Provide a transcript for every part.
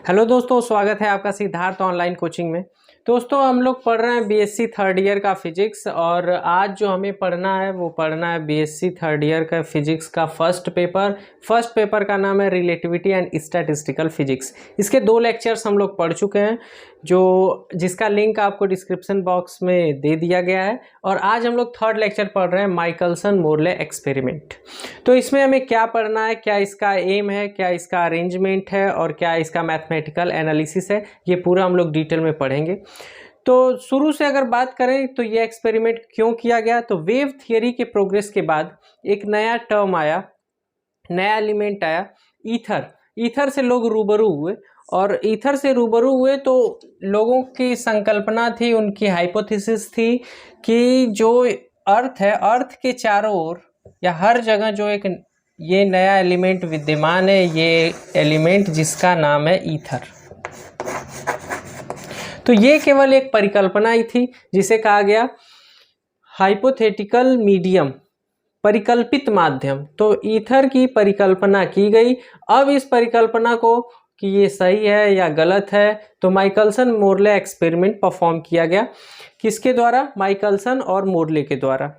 Hello दोस्तों, स्वागत है आपका सिद्धार्थ ऑनलाइन कोचिंग में। दोस्तों, हम लोग पढ़ रहे हैं बीएससी थर्ड ईयर का फिजिक्स और आज जो हमें पढ़ना है वो पढ़ना है बीएससी थर्ड ईयर का फिजिक्स का फर्स्ट पेपर का नाम है रिलेटिविटी एंड स्टैटिस्टिकल फिजिक्स। इसके 2 लेक्चर्स हम लोग पढ़ चुके हैं जिसका लिंक आपको डिस्क्रिप्शन बॉक्स में दे दिया गया है। और आज हम लोग थर्ड लेक्चर पढ़ रहे हैं माइकलसन मोरले एक्सपेरिमेंट। तो इसमें हमें क्या पढ़ना है, क्या इसका एम है, क्या इसका अरेंजमेंट है और क्या इसका मैथमेटिकल एनालिसिस है, ये पूरा हम लोग डिटेल में पढ़ेंगे। तो शुरू से अगर बात करें तो ये एक्सपेरिमेंट क्यों किया गया, तो वेव थियरी के प्रोग्रेस के बाद एक नया टर्म आया, नया एलिमेंट आया, ईथर। ईथर से लोग रूबरू हुए और ईथर से रूबरू हुए तो लोगों की संकल्पना थी, उनकी हाइपोथेसिस थी कि जो अर्थ है, अर्थ के चारों ओर या हर जगह जो एक ये नया एलिमेंट विद्यमान है, ये एलिमेंट जिसका नाम है ईथर। तो ये केवल एक परिकल्पना ही थी जिसे कहा गया हाइपोथेटिकल मीडियम, परिकल्पित माध्यम। तो ईथर की परिकल्पना की गई। अब इस परिकल्पना को कि ये सही है या गलत है, तो माइकलसन मोरले एक्सपेरिमेंट परफॉर्म किया गया। किसके द्वारा? माइकलसन और मोरले के द्वारा।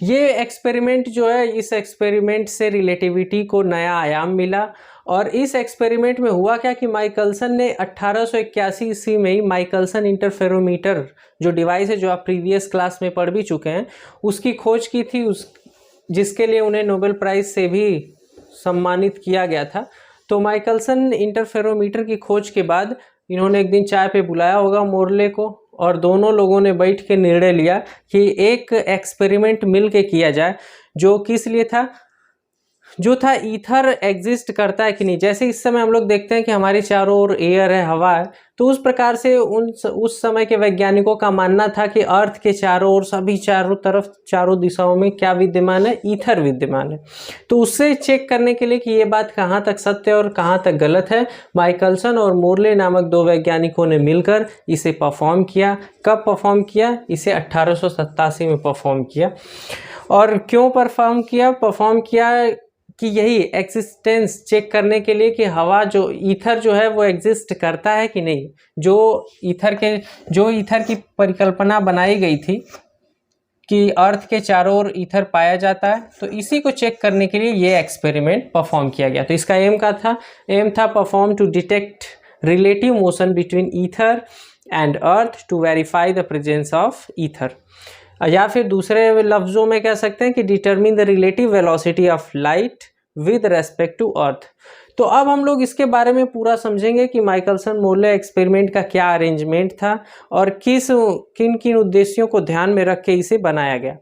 ये एक्सपेरिमेंट जो है, इस एक्सपेरिमेंट से रिलेटिविटी को नया आयाम मिला। और इस एक्सपेरिमेंट में हुआ क्या कि माइकलसन ने 1881 ईस्वी में ही माइकलसन इंटरफेरोमीटर जो डिवाइस है, जो आप प्रीवियस क्लास में पढ़ भी चुके हैं, उसकी खोज की थी, जिसके लिए उन्हें नोबेल प्राइज से भी सम्मानित किया गया था। तो माइकलसन इंटरफेरोमीटर की खोज के बाद इन्होंने एक दिन चाय पे बुलाया होगा मोरले को और दोनों लोगों ने बैठ के निर्णय लिया कि एक एक्सपेरिमेंट मिल के किया जाए। जो किस लिए था? जो था ईथर एग्जिस्ट करता है कि नहीं। जैसे इस समय हम लोग देखते हैं कि हमारे चारों ओर एयर है, हवा है, तो उस प्रकार से उस समय के वैज्ञानिकों का मानना था कि अर्थ के चारों ओर, सभी चारों तरफ, चारों दिशाओं में क्या विद्यमान है? ईथर विद्यमान है। तो उससे चेक करने के लिए कि ये बात कहाँ तक सत्य और कहाँ तक गलत है, माइकलसन और मोरले नामक 2 वैज्ञानिकों ने मिलकर इसे परफॉर्म किया। कब परफॉर्म किया? इसे 1887 में परफॉर्म किया। और क्यों परफॉर्म किया कि यही एक्सिस्टेंस चेक करने के लिए कि हवा, जो ईथर जो है वो एग्जिस्ट करता है कि नहीं। जो ईथर की परिकल्पना बनाई गई थी कि अर्थ के चारों ओर ईथर पाया जाता है, तो इसी को चेक करने के लिए ये एक्सपेरिमेंट परफॉर्म किया गया। तो इसका एम था perform to detect relative motion between ether and earth to verify the presence of ether, या फिर दूसरे लफ्जों में कह सकते हैं कि determine the relative velocity of light with respect to earth. तो अब हम लोग इसके बारे में पूरा समझेंगे कि माइकलसन मोरले एक्सपेरिमेंट का क्या अरेंजमेंट था और किन किन उद्देश्यों को ध्यान में रख के इसे बनाया गया।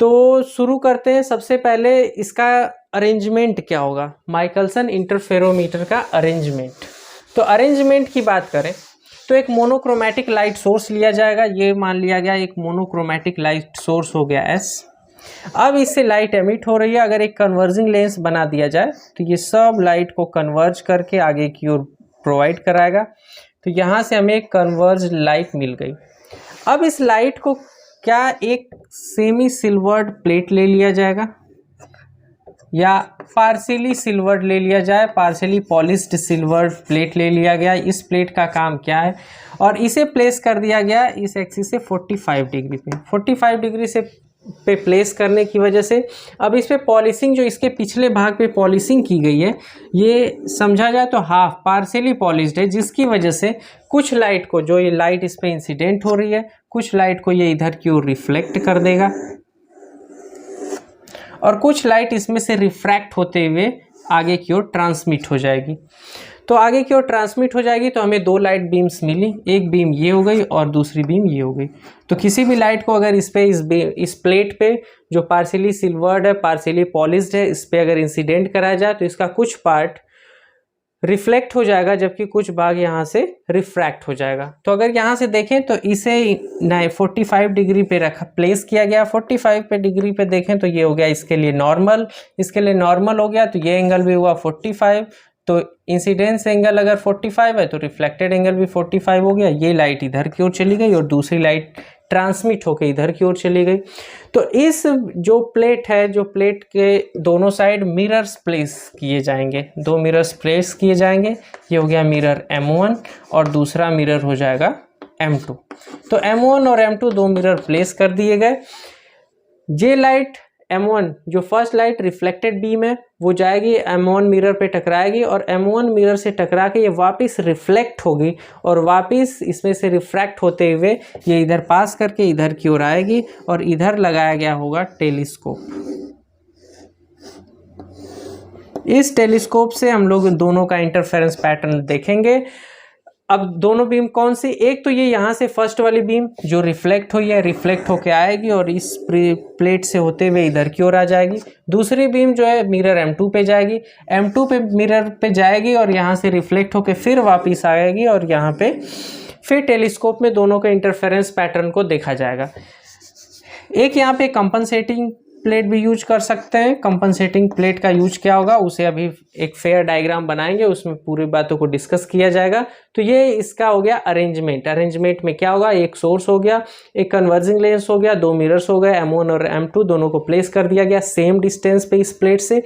तो शुरू करते हैं। सबसे पहले इसका अरेंजमेंट क्या होगा, माइकलसन इंटरफेरोमीटर का अरेंजमेंट। तो अरेंजमेंट की बात करें तो एक मोनोक्रोमैटिक लाइट सोर्स लिया जाएगा। ये मान लिया गया एक मोनोक्रोमैटिक लाइट सोर्स हो गया S। अब इससे लाइट एमिट हो रही है। अगर एक कन्वर्जिंग लेंस बना दिया जाए तो ये सब लाइट को कन्वर्ज करके आगे की ओर प्रोवाइड कराएगा। तो यहाँ से हमें एक कन्वर्ज लाइट मिल गई। अब इस लाइट को क्या एक सेमी सिल्वर्ड प्लेट ले लिया जाएगा या पार्शियली सिल्वर्ड ले लिया जाए, पार्शियली पॉलिश्ड सिल्वर्ड प्लेट ले लिया गया। इस प्लेट का काम क्या है? और इसे प्लेस कर दिया गया इस एक्सिस से 45 डिग्री पे। 45 डिग्री से पे प्लेस करने की वजह से अब इस पे पॉलिशिंग, जो इसके पिछले भाग पे पॉलिशिंग की गई है, ये समझा जाए तो हाफ पार्शियली पॉलिश्ड है, जिसकी वजह से कुछ लाइट को, जो ये लाइट इस पे इंसिडेंट हो रही है, कुछ लाइट को ये इधर की ओर रिफ्लेक्ट कर देगा और कुछ लाइट इसमें से रिफ्रैक्ट होते हुए आगे की ओर ट्रांसमिट हो जाएगी। तो आगे की ओर ट्रांसमिट हो जाएगी तो हमें 2 लाइट बीम्स मिली। एक बीम ये हो गई और दूसरी बीम ये हो गई। तो किसी भी लाइट को अगर इस प्लेट पे, जो पार्शियली सिल्वर्ड है, पार्शियली पॉलिश्ड है, इस पे अगर इंसिडेंट कराया जाए तो इसका कुछ पार्ट रिफ्लेक्ट हो जाएगा, जबकि कुछ भाग यहाँ से रिफ्रैक्ट हो जाएगा। तो अगर यहाँ से देखें तो इसे 45 डिग्री पे प्लेस किया गया। 45 पे डिग्री पे देखें तो ये हो गया इसके लिए नॉर्मल, हो गया। तो ये एंगल भी हुआ 45। तो इंसिडेंस एंगल अगर 45 है तो रिफ्लेक्टेड एंगल भी 45 हो गया। ये लाइट इधर की ओर चली गई और दूसरी लाइट ट्रांसमिट होके इधर की ओर चली गई। तो इस जो प्लेट है, जो प्लेट के दोनों साइड मिरर्स प्लेस किए जाएंगे, 2 मिरर्स प्लेस किए जाएंगे। ये हो गया मिरर M1 और दूसरा मिरर हो जाएगा M2। तो M1 और M2 2 मिरर प्लेस कर दिए गए। ये लाइट M1 जो फर्स्ट लाइट रिफ्लेक्टेड बीम है वो जाएगी M1 मिरर पे टकराएगी और M1 मिरर से टकरा के ये वापस रिफ्लेक्ट होगी और वापस इसमें से रिफ्रैक्ट होते हुए ये इधर पास करके इधर की ओर आएगी और इधर लगाया गया होगा टेलीस्कोप। इस टेलीस्कोप से हम लोग दोनों का इंटरफेरेंस पैटर्न देखेंगे। अब दोनों बीम कौन सी, एक तो ये यहाँ से फर्स्ट वाली बीम जो रिफ्लेक्ट हुई है, रिफ्लेक्ट होके आएगी और इस प्लेट से होते हुए इधर की ओर आ जाएगी। दूसरी बीम जो है मिरर M2 पे जाएगी, M2 पे मिरर पे जाएगी और यहाँ से रिफ्लेक्ट होके फिर वापस आएगी और यहाँ पे फिर टेलीस्कोप में दोनों के इंटरफेरेंस पैटर्न को देखा जाएगा। एक यहाँ पे कंपनसेटिंग प्लेट भी यूज कर सकते हैं। कंपनसेटिंग प्लेट का यूज क्या होगा उसे अभी एक फेयर डायग्राम बनाएंगे, उसमें पूरी बातों को डिस्कस किया जाएगा। तो ये इसका हो गया अरेंजमेंट। अरेंजमेंट में क्या होगा, एक सोर्स हो गया, एक कन्वर्जिंग लेंस हो गया, 2 मिरर्स हो गए M1 और M2, दोनों को प्लेस कर दिया गया सेम डिस्टेंस पे इस प्लेट से।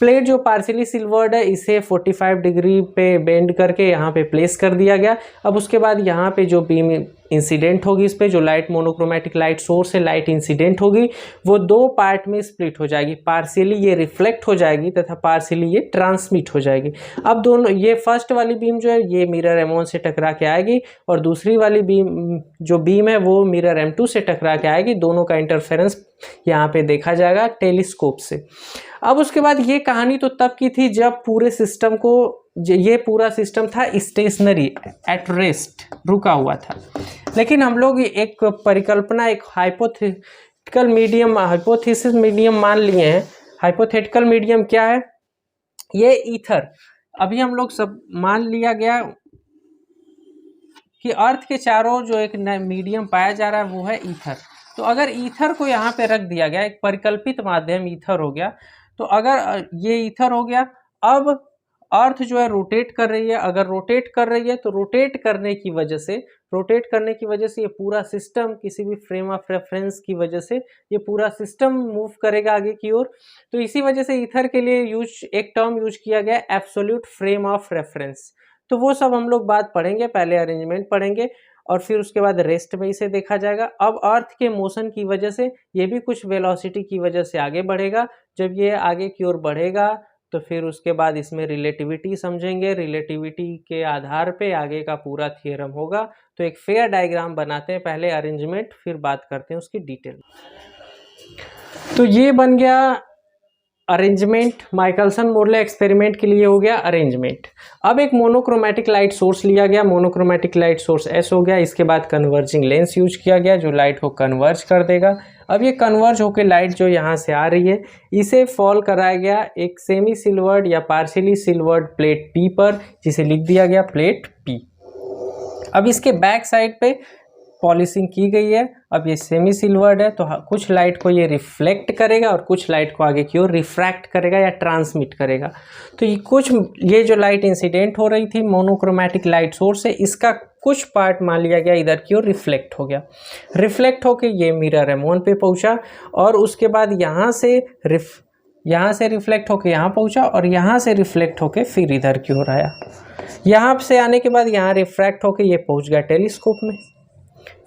प्लेट जो पार्शियली सिल्वर्ड है इसे 45 डिग्री पे बेंड करके यहाँ पे प्लेस कर दिया गया। अब उसके बाद यहाँ पे जो बीम इंसिडेंट होगी, इस पे जो लाइट मोनोक्रोमेटिक लाइट सोर्स है, लाइट इंसिडेंट होगी, वो 2 पार्ट में स्प्लिट हो जाएगी। पार्शियली ये रिफ्लेक्ट हो जाएगी तथा पार्शियली ये ट्रांसमिट हो जाएगी। अब दोनों, ये फर्स्ट वाली बीम जो है ये मिरर M1 से टकरा के आएगी और दूसरी वाली बीम जो बीम है वो मिरर M2 से टकरा के आएगी। दोनों का इंटरफेरेंस यहाँ पे देखा जाएगा टेलीस्कोप से। अब उसके बाद ये कहानी तो तब की थी जब पूरे सिस्टम को, ये पूरा सिस्टम था स्टेशनरी, एट रेस्ट, रुका हुआ था। लेकिन हम लोग एक परिकल्पना, एक हाइपोथेटिकल मीडियम, हाइपोथेसिस मीडियम मान लिए हैं। हाइपोथेटिकल मीडियम क्या है, ये ईथर। अभी हम लोग सब मान लिया गया कि अर्थ के चारों जो एक मीडियम पाया जा रहा है वो है ईथर। तो अगर ईथर को यहाँ पे रख दिया गया, एक परिकल्पित माध्यम ईथर हो गया, तो अगर ये ईथर हो गया, अब अर्थ जो है रोटेट कर रही है। अगर रोटेट कर रही है तो रोटेट करने की वजह से ये पूरा सिस्टम, किसी भी फ्रेम ऑफ रेफरेंस की वजह से ये पूरा सिस्टम मूव करेगा आगे की ओर। तो इसी वजह से ईथर के लिए एक टर्म यूज किया गया, एब्सोल्यूट फ्रेम ऑफ रेफरेंस। तो वो सब हम लोग बात पढ़ेंगे, पहले अरेंजमेंट पढ़ेंगे और फिर उसके बाद रेस्ट में इसे देखा जाएगा। अब अर्थ के मोशन की वजह से ये भी कुछ वेलोसिटी की वजह से आगे बढ़ेगा। जब ये आगे की ओर बढ़ेगा तो फिर उसके बाद इसमें रिलेटिविटी समझेंगे। रिलेटिविटी के आधार पे आगे का पूरा थ्योरम होगा। तो एक फेयर डायग्राम बनाते हैं, पहले अरेंजमेंट, फिर बात करते हैं उसकी डिटेल। तो ये बन गया अरेंजमेंट। माइकलसन मोरले एक्सपेरिमेंट के लिए हो गया अरेंजमेंट। अब एक मोनोक्रोमेटिक लाइट सोर्स लिया गया, मोनोक्रोमेटिक लाइट सोर्स S हो गया। इसके बाद कन्वर्जिंग लेंस यूज किया गया जो लाइट को कन्वर्ज कर देगा। अब ये कन्वर्ज होकर लाइट जो यहाँ से आ रही है इसे फॉल कराया गया एक सेमी सिल्वर्ड या पार्शियली सिल्वर्ड प्लेट P पर, जिसे लिख दिया गया प्लेट P। अब इसके बैक साइड पे पॉलिशिंग की गई है। अब ये सेमी सिल्वर्ड है तो कुछ लाइट को ये रिफ्लेक्ट करेगा और कुछ लाइट को आगे की ओर रिफ्रैक्ट करेगा या ट्रांसमिट करेगा। तो ये जो लाइट इंसिडेंट हो रही थी मोनोक्रोमेटिक लाइट सोर्स से, इसका कुछ पार्ट मान लिया गया इधर की ओर रिफ्लेक्ट हो गया। रिफ्लेक्ट होके ये मिरर M1 पे पहुंचा और उसके बाद यहाँ से रिफ्लेक्ट होके यहाँ पहुंचा और यहाँ से रिफ्लेक्ट होके फिर इधर की ओर आया। यहाँ से आने के बाद यहाँ रिफ्रैक्ट होके ये पहुंच गया टेलीस्कोप में।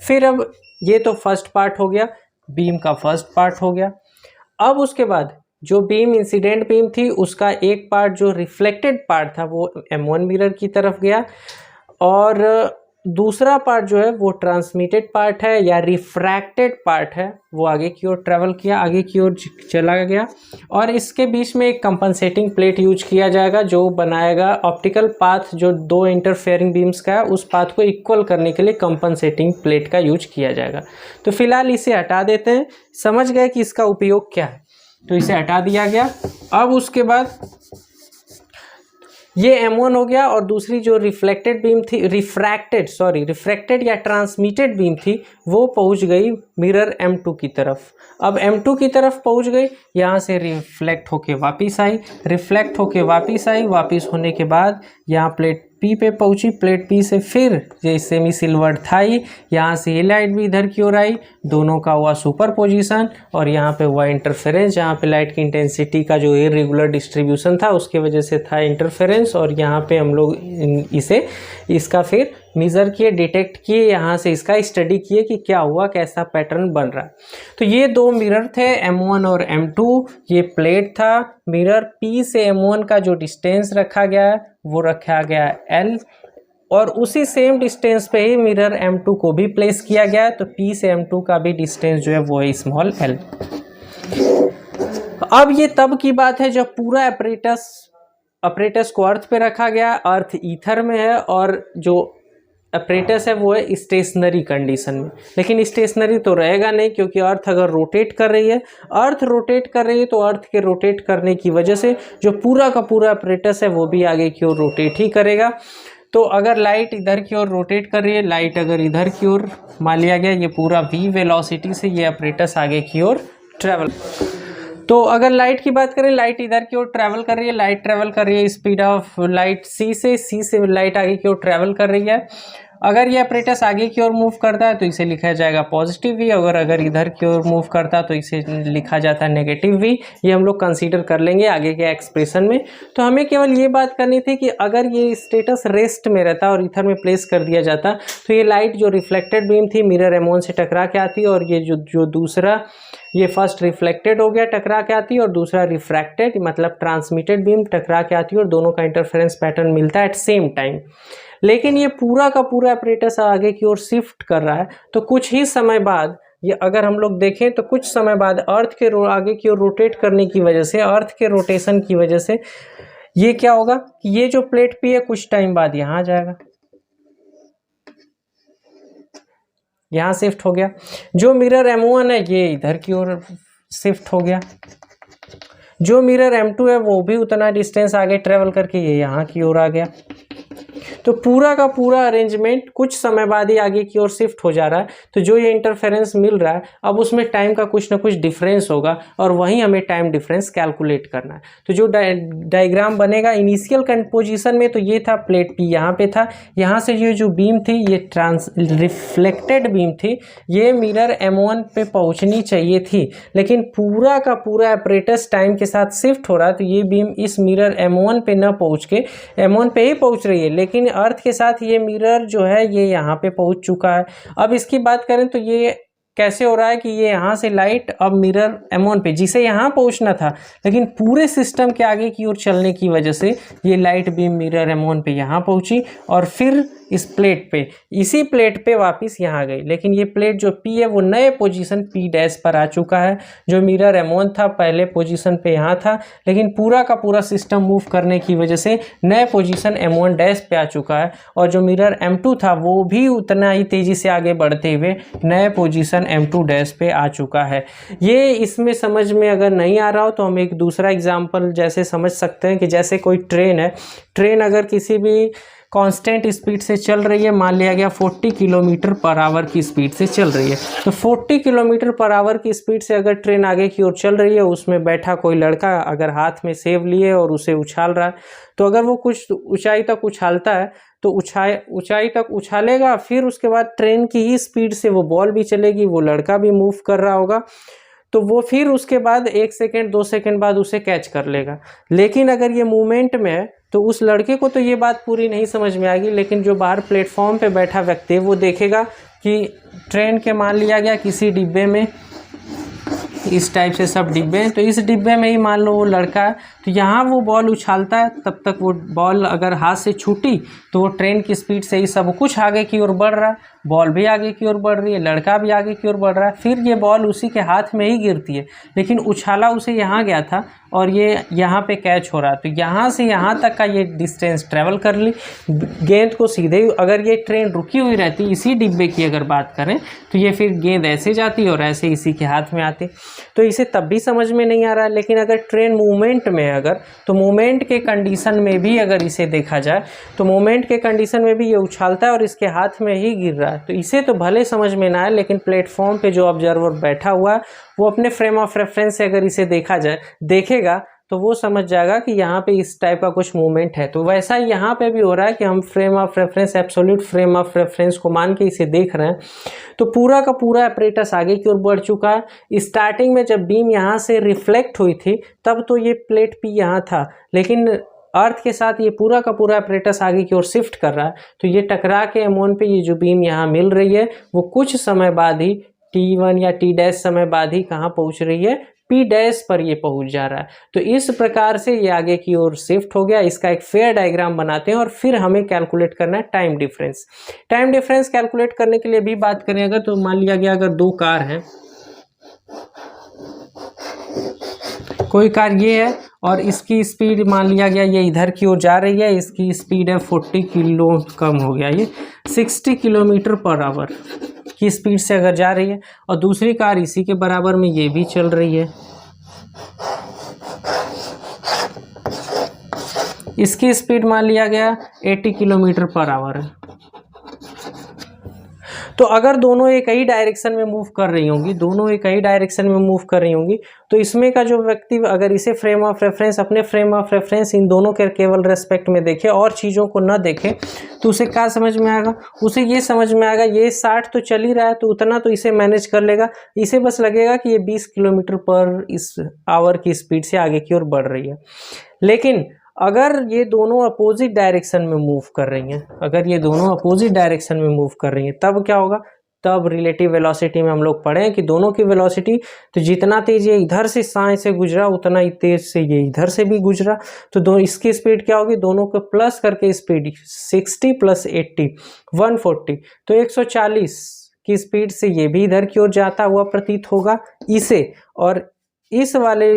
फिर अब ये तो फर्स्ट पार्ट हो गया, बीम का फर्स्ट पार्ट हो गया। अब उसके बाद जो बीम इंसिडेंट बीम थी उसका एक पार्ट जो रिफ्लेक्टेड पार्ट था वो M1 मिरर की तरफ गया और दूसरा पार्ट जो है वो ट्रांसमिटेड पार्ट है या रिफ्रैक्टेड पार्ट है, वो आगे की ओर ट्रेवल किया, आगे की ओर चला गया। और इसके बीच में एक कंपनसेटिंग प्लेट यूज किया जाएगा जो बनाएगा ऑप्टिकल पाथ, जो 2 इंटरफेयरिंग बीम्स का है उस पाथ को इक्वल करने के लिए कंपनसेटिंग प्लेट का यूज किया जाएगा। तो फिलहाल इसे हटा देते हैं। समझ गए कि इसका उपयोग क्या है, तो इसे हटा दिया गया। अब उसके बाद ये M1 हो गया और दूसरी जो रिफ्लेक्टेड बीम थी, रिफ्रैक्टेड या ट्रांसमिटेड बीम थी वो पहुंच गई मिरर M2 की तरफ। अब M2 की तरफ पहुंच गई, यहाँ से रिफ्लेक्ट होके वापस आई, वापस होने के बाद यहाँ प्लेट पी पे पहुंची, प्लेट पी से फिर ये सेमी सिल्वर्ड था ही, यहाँ से ये लाइट भी इधर की ओर आई, दोनों का हुआ सुपर पोजिशन और यहाँ पे हुआ इंटरफेरेंस, जहाँ पे लाइट की इंटेंसिटी का जो इरेगुलर डिस्ट्रीब्यूशन था उसके वजह से था इंटरफेरेंस। और यहाँ पे हम लोग इसका फिर मेज़र किए, डिटेक्ट किए, यहाँ से इसका स्टडी किए कि क्या हुआ, कैसा पैटर्न बन रहा है। तो ये दो मिरर थे M1 और M2, ये प्लेट था। मिरर P से M1 का जो डिस्टेंस रखा गया है वो रखा गया है L, और उसी सेम डिस्टेंस पे ही मिरर M2 को भी प्लेस किया गया है। तो P से M2 का भी डिस्टेंस जो है वो है स्मॉल l। अब ये तब की बात है जब पूरा अपरेटस को अर्थ पे रखा गया, अर्थ ईथर में है और जो अपरेटस है वो है स्टेशनरी कंडीशन में। लेकिन स्टेशनरी तो रहेगा नहीं, क्योंकि अर्थ अगर रोटेट कर रही है, तो अर्थ के रोटेट करने की वजह से जो पूरा का पूरा अपरेटस है वो भी आगे की ओर रोटेट ही करेगा। तो अगर लाइट इधर की ओर रोटेट कर रही है, लाइट अगर इधर की ओर मान लिया गया, ये पूरा v वेलोसिटी से ये अपरेटस आगे की ओर ट्रेवल। तो अगर लाइट की बात करें, लाइट इधर की ओर ट्रैवल कर रही है, लाइट ट्रैवल कर रही है स्पीड ऑफ लाइट c से लाइट आगे की ओर ट्रैवल कर रही है। अगर ये अपरेटस आगे की ओर मूव करता है तो इसे लिखा जाएगा पॉजिटिव v, अगर इधर की ओर मूव करता है तो इसे लिखा जाता है नेगेटिव v। ये हम लोग कंसीडर कर लेंगे आगे के एक्सप्रेशन में। तो हमें केवल ये बात करनी थी कि अगर ये स्टेटस रेस्ट में रहता और इधर में प्लेस कर दिया जाता तो ये लाइट जो रिफ्लेक्टेड बीम थी मिरर M1 से टकरा के आती, और ये जो दूसरा, ये फर्स्ट रिफ्लेक्टेड हो गया टकरा के आती, और दूसरा रिफ्रैक्टेड मतलब ट्रांसमिटेड बीम टकरा के आती है, और दोनों का इंटरफेरेंस पैटर्न मिलता है एट सेम टाइम। लेकिन ये पूरा का पूरा अपरेटस आगे की ओर शिफ्ट कर रहा है, तो कुछ ही समय बाद ये अगर हम लोग देखें तो कुछ समय बाद अर्थ के आगे की ओर रोटेट करने की वजह से, अर्थ के रोटेशन की वजह से ये क्या होगा कि ये जो प्लेट पी है कुछ टाइम बाद यहाँ आ जाएगा, यहाँ शिफ्ट हो गया। जो मिरर M1 है ये इधर की ओर शिफ्ट हो गया, जो मिरर M2 है वो भी उतना डिस्टेंस आगे ट्रेवल करके ये यहाँ की ओर आ गया। तो पूरा का पूरा अरेंजमेंट कुछ समय बाद ही आगे की ओर शिफ्ट हो जा रहा है। तो जो ये इंटरफेरेंस मिल रहा है अब उसमें टाइम का कुछ ना कुछ डिफरेंस होगा, और वहीं हमें टाइम डिफरेंस कैलकुलेट करना है। तो जो डायग्राम बनेगा इनिशियल कंपोजिशन में, तो ये था प्लेट पी यहाँ पे था, यहाँ से ये जो बीम थी ये रिफ्लेक्टेड बीम थी, ये मिरर M1 पे पहुँचनी चाहिए थी, लेकिन पूरा का पूरा अपरेटस टाइम के साथ शिफ्ट हो रहा है। तो ये बीम इस मिरर M1 पे न पहुँच के M1 पे ही पहुँच रही है, लेकिन अर्थ के साथ ये मिरर जो है ये यहाँ पे पहुंच चुका है। अब इसकी बात करें तो ये कैसे हो रहा है कि ये यहाँ से लाइट अब मिरर M1 पे, जिसे यहाँ पहुँचना था, लेकिन पूरे सिस्टम के आगे की ओर चलने की वजह से ये लाइट बीम मिरर M1 पे यहाँ पहुँची, और फिर इस प्लेट पे, इसी प्लेट पे वापस यहाँ गई। लेकिन ये प्लेट जो P है वो नए पोजीशन P' पर आ चुका है। जो मिरर M1 था पहले पोजीशन पे यहाँ था, लेकिन पूरा का पूरा सिस्टम मूव करने की वजह से नए पोजीशन M1' पे आ चुका है, और जो मिरर M2 था वो भी उतना ही तेज़ी से आगे बढ़ते हुए नए पोजीशन M2' पे आ चुका है। ये इसमें समझ में अगर नहीं आ रहा हो तो हम एक दूसरा एग्जाम्पल जैसे समझ सकते हैं कि जैसे कोई ट्रेन है, ट्रेन अगर किसी भी कांस्टेंट स्पीड से चल रही है, मान लिया गया 40 किलोमीटर पर आवर की स्पीड से चल रही है, तो 40 किलोमीटर पर आवर की स्पीड से अगर ट्रेन आगे की ओर चल रही है, उसमें बैठा कोई लड़का अगर हाथ में सेब लिए और उसे उछाल रहा है, तो अगर वो कुछ ऊंचाई तक उछालता है तो ऊंचाई तक उछालेगा, फिर उसके बाद ट्रेन की ही स्पीड से वो बॉल भी चलेगी, वो लड़का भी मूव कर रहा होगा, तो वो फिर उसके बाद 1 सेकेंड 2 सेकेंड बाद उसे कैच कर लेगा। लेकिन अगर ये मूवमेंट में है तो उस लड़के को तो ये बात पूरी नहीं समझ में आएगी, लेकिन जो बाहर प्लेटफॉर्म पे बैठा व्यक्ति है वो देखेगा कि ट्रेन के मान लिया गया किसी डिब्बे में इस टाइप से सब डिब्बे हैं, तो इस डिब्बे में ही मान लो वो लड़का है, तो यहाँ वो बॉल उछालता है, तब तक वो बॉल अगर हाथ से छूटी तो वो ट्रेन की स्पीड से ही सब कुछ आगे की ओर बढ़ रहा है, बॉल भी आगे की ओर बढ़ रही है, लड़का भी आगे की ओर बढ़ रहा है, फिर ये बॉल उसी के हाथ में ही गिरती है, लेकिन उछाला उसे यहाँ गया था और ये यहाँ पे कैच हो रहा है, तो यहाँ से यहाँ तक का ये डिस्टेंस ट्रेवल कर ली गेंद को सीधे। अगर ये ट्रेन रुकी हुई रहती, इसी डिब्बे की अगर बात करें, तो ये फिर गेंद ऐसे जाती और ऐसे इसी के हाथ में आती, तो इसे तब भी समझ में नहीं आ रहा है। लेकिन अगर ट्रेन मूवमेंट में अगर, तो मूवमेंट के कंडीशन में भी अगर इसे देखा जाए, तो मूवमेंट के कंडीशन में भी ये उछालता है और इसके हाथ में ही गिर रहा है, तो इसे तो भले समझ में ना आए, लेकिन प्लेटफॉर्म पे जो ऑब्जर्वर बैठा हुआ है वो अपने फ्रेम ऑफ रेफरेंस से अगर इसे देखा जाए, देखेगा तो वो समझ जाएगा कि यहाँ पे इस टाइप का कुछ मूवमेंट है। तो वैसा ही यहाँ पे भी हो रहा है कि हम frame of reference, absolute frame of reference को मान के इसे देख रहे हैं। तो पूरा का पूरा apparatus आगे की ओर बढ़ चुका है। स्टार्टिंग में जब बीम यहाँ से रिफ्लेक्ट हुई थी तब तो ये प्लेट P यहाँ था, लेकिन अर्थ के साथ ये पूरा का पूरा apparatus आगे की ओर शिफ्ट कर रहा है। तो ये टकरा के M1 पे ये जो बीम यहाँ मिल रही है वो कुछ समय बाद ही T1 या T' समय बाद ही कहाँ पहुँच रही है, P' पर ये पहुंच जा रहा है। तो इस प्रकार से ये आगे की ओर शिफ्ट हो गया। इसका एक फेयर डायग्राम बनाते हैं और फिर हमें कैलकुलेट करना है time difference. Time difference calculate करने के लिए भी बात करें अगर, तो मान लिया गया अगर दो कार हैं, कोई कार ये है और इसकी स्पीड मान लिया गया ये इधर की ओर जा रही है, इसकी स्पीड है 40 किलो, कम हो गया ये 60 किलोमीटर पर आवर की स्पीड से अगर जा रही है, और दूसरी कार इसी के बराबर में ये भी चल रही है, इसकी स्पीड मान लिया गया 80 किलोमीटर पर आवर है। तो अगर दोनों एक ही डायरेक्शन में मूव कर रही होंगी, दोनों एक ही डायरेक्शन में मूव कर रही होंगी, तो इसमें का जो व्यक्ति अगर इसे फ्रेम ऑफ रेफरेंस, अपने फ्रेम ऑफ रेफरेंस इन दोनों के केवल रेस्पेक्ट में देखे और चीज़ों को न देखे, तो उसे क्या समझ में आएगा, उसे ये समझ में आएगा ये 60 तो चल ही रहा है तो उतना तो इसे मैनेज कर लेगा, इसे बस लगेगा कि ये 20 किलोमीटर पर इस आवर की स्पीड से आगे की ओर बढ़ रही है। लेकिन अगर ये दोनों अपोजिट डायरेक्शन में मूव कर रही हैं, अगर ये दोनों अपोजिट डायरेक्शन में मूव कर रही हैं, तब क्या होगा, तब रिलेटिव वेलोसिटी में हम लोग पढ़े हैं कि दोनों की वेलोसिटी, तो जितना तेज ये इधर से साए से गुजरा उतना ही तेज से ये इधर से भी गुजरा, तो दो इसकी स्पीड क्या होगी, दोनों को प्लस करके स्पीड 60 + 80 140, तो 140 की स्पीड से ये भी इधर की ओर जाता हुआ प्रतीत होगा इसे, और इस वाले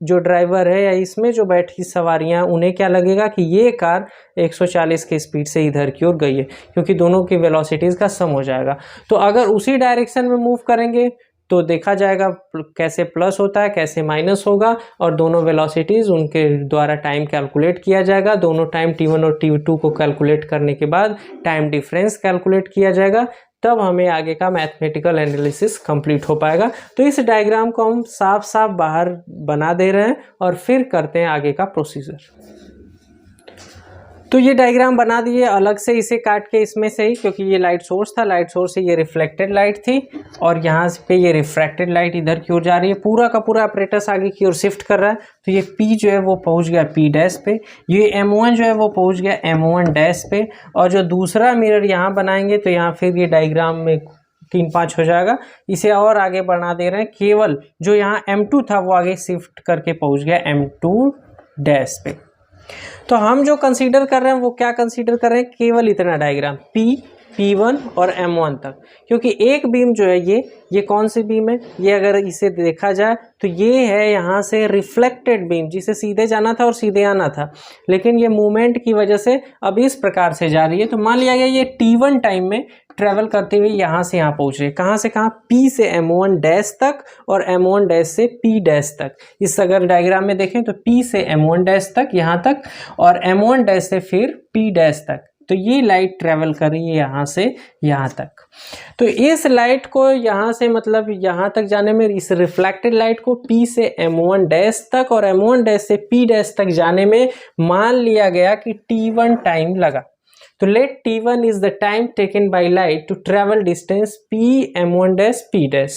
जो ड्राइवर है या इसमें जो बैठी सवारियां, उन्हें क्या लगेगा कि ये कार 140 की स्पीड से इधर की ओर गई है, क्योंकि दोनों की वेलोसिटीज़ का सम हो जाएगा। तो अगर उसी डायरेक्शन में मूव करेंगे तो देखा जाएगा कैसे प्लस होता है, कैसे माइनस होगा, और दोनों वेलोसिटीज़ उनके द्वारा टाइम कैलकुलेट किया जाएगा। दोनों टाइम T1 और T2 को कैलकुलेट करने के बाद टाइम डिफरेंस कैलकुलेट किया जाएगा, तब हमें आगे का मैथमेटिकल एनालिसिस कंप्लीट हो पाएगा। तो इस डायग्राम को हम साफ साफ बाहर बना दे रहे हैं और फिर करते हैं आगे का प्रोसीजर। तो ये डायग्राम बना दिए अलग से, इसे काट के इसमें से ही, क्योंकि ये लाइट सोर्स था, लाइट सोर्स से ये रिफ्लेक्टेड लाइट थी और यहाँ पे ये रिफ्रैक्टेड लाइट इधर की ओर जा रही है। पूरा का पूरा apparatus आगे की ओर शिफ्ट कर रहा है। तो ये P जो है वो पहुँच गया P' पे, ये M1 जो है वो पहुँच गया M1' पे, और जो दूसरा मिरर यहाँ बनाएंगे तो यहाँ फिर ये डायग्राम में 3-5 हो जाएगा। इसे और आगे बढ़ा दे रहे हैं, केवल जो यहाँ M2 था वो आगे शिफ्ट करके पहुँच गया M2' पे। तो हम जो कंसीडर कर रहे हैं वो क्या कंसीडर कर रहे हैं, केवल इतना डायग्राम P, P1 और M1 तक, क्योंकि एक बीम जो है ये कौन सी बीम है, ये अगर इसे देखा जाए तो ये है यहाँ से रिफ्लेक्टेड बीम, जिसे सीधे जाना था और सीधे आना था, लेकिन ये मूवमेंट की वजह से अब इस प्रकार से जा रही है। तो मान लिया गया ये T1 टाइम में ट्रेवल करते हुए यहाँ से यहाँ पहुँच रही है, कहाँ से कहाँ, P से M1' तक और M1' से P' तक। इस अगर डायग्राम में देखें तो P से M1' तक यहाँ तक और M1' से फिर P' तक। तो ये लाइट ट्रेवल कर रही है यहाँ से यहाँ तक। तो इस लाइट को यहाँ से मतलब यहाँ तक जाने में, इस रिफ्लेक्टेड लाइट को P से M1' तक और M1' से P' तक जाने में मान लिया गया कि T1 टाइम लगा। तो let T1 is the time taken by light to travel distance P M1' P',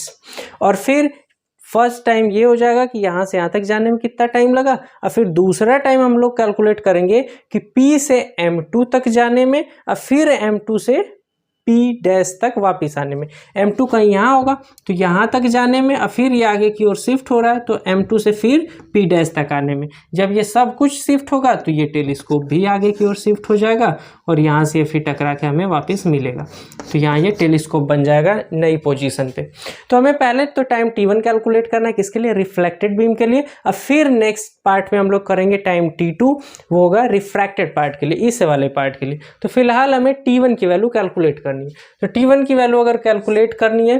और फिर फर्स्ट टाइम ये हो जाएगा कि यहाँ से यहाँ तक जाने में कितना टाइम लगा, और फिर दूसरा टाइम हम लोग कैलकुलेट करेंगे कि P से M2 तक जाने में और फिर M2 से P' तक वापस आने में। M2 कहीं यहाँ होगा तो यहाँ तक जाने में, और फिर ये आगे की ओर शिफ्ट हो रहा है तो M2 से फिर P' तक आने में। जब ये सब कुछ शिफ्ट होगा तो ये टेलीस्कोप भी आगे की ओर शिफ्ट हो जाएगा और यहाँ से फिर टकरा के हमें वापस मिलेगा। तो यहाँ ये टेलीस्कोप बन जाएगा नई पोजीशन पे। तो हमें पहले तो टाइम T1 कैलकुलेट करना है, किसके लिए, रिफ्लेक्टेड बीम के लिए, और फिर नेक्स्ट पार्ट में हम लोग करेंगे टाइम T2, वो होगा रिफ्रैक्टेड पार्ट के लिए, इस वाले पार्ट के लिए। तो फिलहाल हमें T1 की वैल्यू कैलकुलेट करनी है। तो T1 की वैल्यू अगर कैलकुलेट करनी है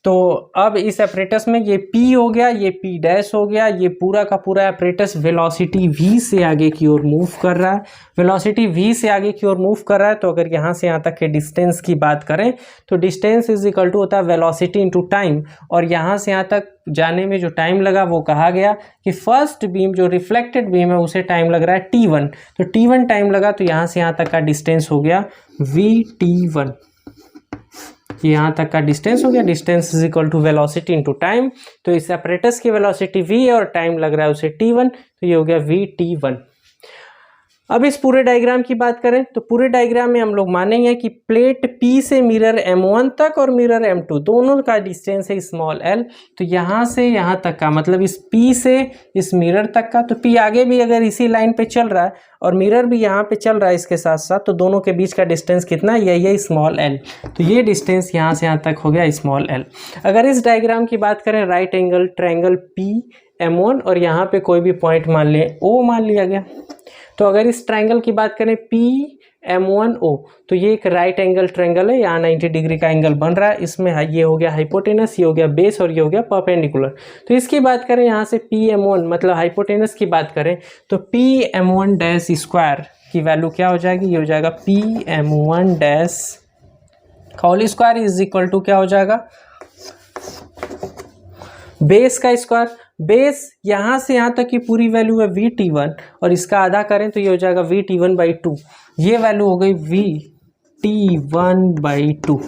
तो अब इस एपरेटस में ये P हो गया, ये P डैश हो गया, ये पूरा का पूरा एपरेटस वेलोसिटी v से आगे की ओर मूव कर रहा है। वेलोसिटी v से आगे की ओर मूव कर रहा है, तो अगर यहाँ से यहाँ तक के डिस्टेंस की बात करें तो डिस्टेंस इज इक्वल टू होता है वेलोसिटी इनटू टाइम, और यहाँ से यहाँ तक जाने में जो टाइम लगा वो कहा गया कि फर्स्ट बीम जो रिफ्लेक्टेड बीम है उसे टाइम लग रहा है t1, तो t1 टाइम लगा, तो यहाँ से यहाँ तक का डिस्टेंस हो गया vt1। यहाँ तक का डिस्टेंस हो गया, distance is equal to velocity into time. तो इस एपरेटस की वेलोसिटी v है और टाइम लग रहा है उसे t1, तो ये हो गया vt1। अब इस पूरे डायग्राम की बात करें तो पूरे डायग्राम में हम लोग मानेंगे कि प्लेट P से मिरर M1 तक और मिरर M2 दोनों का डिस्टेंस है स्मॉल l। तो यहाँ से यहाँ तक का मतलब इस P से इस मिरर तक का, तो P आगे भी अगर इसी लाइन पे चल रहा है और मिरर भी यहाँ पे चल रहा है इसके साथ साथ, तो दोनों के बीच का डिस्टेंस कितना है, यही है स्मॉल l। तो ये डिस्टेंस यहाँ से यहाँ तक हो गया स्मॉल l। अगर इस डायग्राम की बात करें राइट एंगल ट्रायंगल PM1 और यहाँ पे कोई भी पॉइंट मान ले O मान लिया गया, तो अगर इस ट्रायंगल की बात करें PM1O, तो ये एक राइट एंगल ट्रायंगल है, यहाँ 90 डिग्री का एंगल बन रहा है। इसमें ये हो गया हाइपोटेनस, ये हो गया बेस और ये हो गया परपेंडिकुलर। तो इसकी बात करें यहाँ से PM1 मतलब हाइपोटेनस की बात करें तो PM1 डैश स्क्वायर की वैल्यू क्या हो जाएगी, ये हो जाएगा PM1 dash whole square is equal to क्या हो जाएगा, बेस का स्क्वायर। बेस यहाँ से यहाँ तक की पूरी वैल्यू है vt1 और इसका आधा करें तो ये हो जाएगा vt1/2, ये वैल्यू हो गई vt1/2।